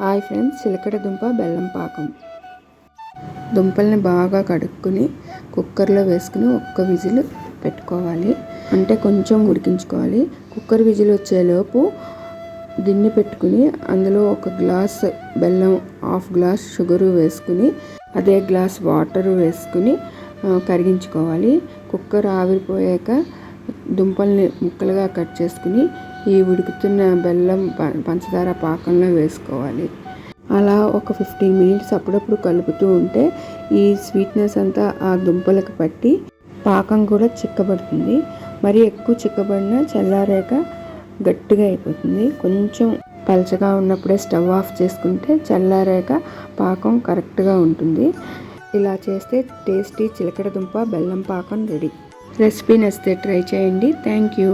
Hi friends, చిలకడ దుంప బెల్లం పాకం. దుంపల్ని బాగా కడుక్కుని కుక్కర్లో వేసుకుని ఒక్క విజిల్ పెట్టుకోవాలి. అంటే కొంచెం ఉడికించుకోవాలి. కుక్కర్ విజిల్ వచ్చేలోపు గిన్నె పెట్టుకుని అందులో ఒక గ్లాస్ బెల్లం, హాఫ్ గ్లాస్ షుగరు వేసుకుని అదే గ్లాస్ వాటర్ వేసుకుని కరిగించుకోవాలి. కుక్కర్ ఆవిరిపోయాక దుంపల్ని ముక్కలుగా కట్ చేసుకుని ఈ ఉడుకుతున్న బెల్లం పంచదార పాకంలో వేసుకోవాలి. అలా ఒక 15 మినిట్స్ అప్పుడప్పుడు కలుపుతూ ఉంటే ఈ స్వీట్నెస్ అంతా ఆ దుంపలకు పట్టి పాకం కూడా చిక్కబడుతుంది. మరి ఎక్కువ చిక్కబడినా చల్లారాక గట్టిగా అయిపోతుంది. కొంచెం పలచగా ఉన్నప్పుడే స్టవ్ ఆఫ్ చేసుకుంటే చల్లారాక పాకం కరెక్ట్గా ఉంటుంది. ఇలా చేస్తే టేస్టీ చిలకడ దుంప బెల్లం పాకం రెడీ. రెసిపీ నచ్చితే ట్రై చేయండి. Thank you.